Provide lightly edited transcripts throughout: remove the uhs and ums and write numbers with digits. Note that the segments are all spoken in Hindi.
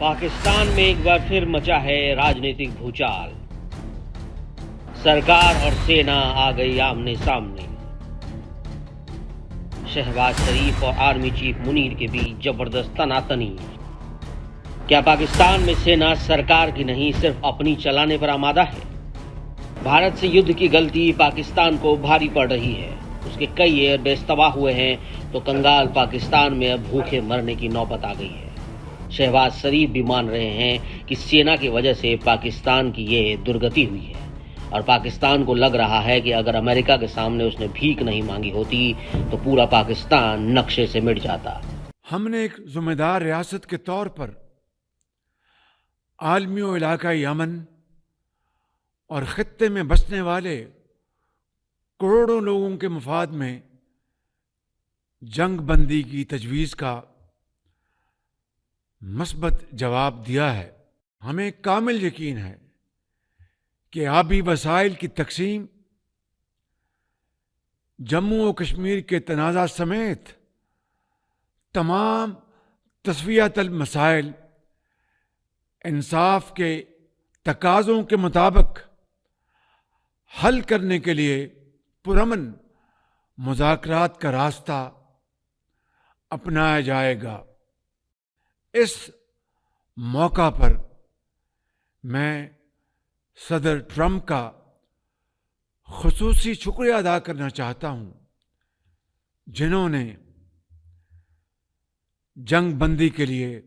पाकिस्तान में एक बार फिर मचा है राजनीतिक भूचाल। सरकार और सेना आ गई आमने सामने। शहबाज शरीफ और आर्मी चीफ मुनीर के बीच जबरदस्त तनातनी। क्या पाकिस्तान में सेना सरकार की नहीं सिर्फ अपनी चलाने पर आमादा है? भारत से युद्ध की गलती पाकिस्तान को भारी पड़ रही है। उसके कई एयरबेस तबाह हुए हैं तो कंगाल पाकिस्तान में अब भूखे मरने की नौबत आ गई है। शहबाज शरीफ भी मान रहे हैं कि सेना की वजह से पाकिस्तान की ये दुर्गति हुई है और पाकिस्तान को लग रहा है कि अगर अमेरिका के सामने उसने भीख नहीं मांगी होती तो पूरा पाकिस्तान नक्शे से मिट जाता। हमने एक जिम्मेदार रियासत के तौर पर आलमी और इलाकाई अमन और खित्ते में बसने वाले करोड़ों लोगों के मफाद में जंग बंदी की तजवीज़ का मस्बत जवाब दिया है। हमें कामिल यकीन है कि आबी वसाइल की तकसीम, जम्मू और कश्मीर के तनाज़ा समेत तमाम तस्वीयातल मसाइल इंसाफ के तकाज़ों के मुताबिक हल करने के लिए पुरअमन मुज़ाकरात का रास्ता अपनाया जाएगा। इस मौका पर मैं सदर ट्रंप का खुसूसी शुक्रिया अदा करना चाहता हूं, जिन्होंने जंग बंदी के लिए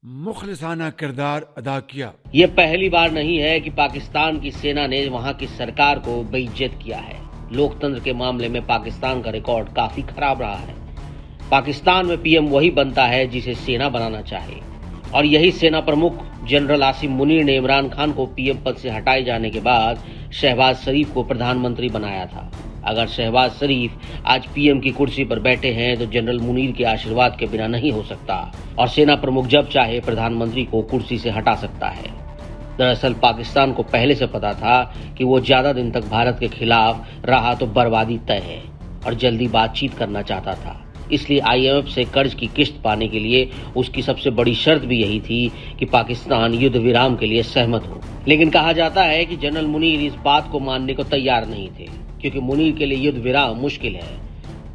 मुखलिसाना किरदार अदा किया। ये पहली बार नहीं है कि पाकिस्तान की सेना ने वहां की सरकार को बेइज्जत किया है। लोकतंत्र के मामले में पाकिस्तान का रिकॉर्ड काफी खराब रहा है। पाकिस्तान में पीएम वही बनता है जिसे सेना बनाना चाहे, और यही सेना प्रमुख जनरल आसिम मुनीर ने इमरान खान को पीएम पद से हटाए जाने के बाद शहबाज शरीफ को प्रधानमंत्री बनाया था। अगर शहबाज शरीफ आज पीएम की कुर्सी पर बैठे हैं तो जनरल मुनीर के आशीर्वाद के बिना नहीं हो सकता, और सेना प्रमुख जब चाहे प्रधानमंत्री को कुर्सी से हटा सकता है। दरअसल पाकिस्तान को पहले से पता था कि वो ज्यादा दिन तक भारत के खिलाफ रहा तो बर्बादी तय है, और जल्दी बातचीत करना चाहता था। इसलिए आईएमएफ से कर्ज की किश्त पाने के लिए उसकी सबसे बड़ी शर्त भी यही थी कि पाकिस्तान युद्ध विराम के लिए सहमत हो। लेकिन कहा जाता है कि जनरल मुनीर इस बात को मानने को तैयार नहीं थे, क्योंकि मुनीर के लिए युद्ध विराम मुश्किल है,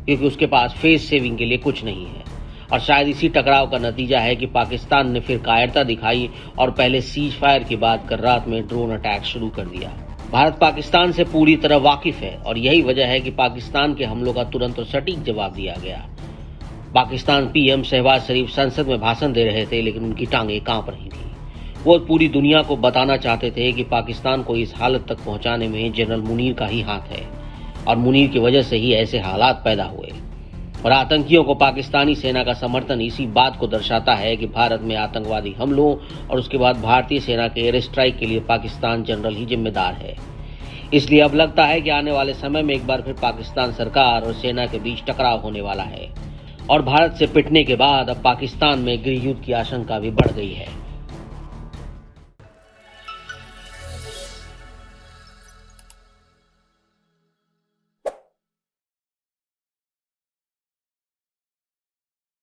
क्योंकि उसके पास फेस सेविंग के लिए कुछ नहीं है। और शायद इसी टकराव का नतीजा है कि पाकिस्तान ने फिर कायरता दिखाई और पहले सीज फायर की बात कर रात में ड्रोन अटैक शुरू कर दिया। भारत पाकिस्तान से पूरी तरह वाकिफ है, और यही वजह है कि पाकिस्तान के हमलों का तुरंत और सटीक जवाब दिया गया। पाकिस्तान पीएम शहबाज शरीफ संसद में भाषण दे रहे थे, लेकिन उनकी टांगें कांप रही थी। वो पूरी दुनिया को बताना चाहते थे कि पाकिस्तान को इस हालत तक पहुंचाने में जनरल मुनीर का ही हाथ है, और मुनीर की वजह से ही ऐसे हालात पैदा हुए। और आतंकियों को पाकिस्तानी सेना का समर्थन इसी बात को दर्शाता है कि भारत में आतंकवादी हमलों और उसके बाद भारतीय सेना के एयर स्ट्राइक के लिए पाकिस्तान जनरल ही जिम्मेदार है। इसलिए अब लगता है कि आने वाले समय में एक बार फिर पाकिस्तान सरकार और सेना के बीच टकराव होने वाला है, और भारत से पिटने के बाद अब पाकिस्तान में गृह युद्ध की आशंका भी बढ़ गई है।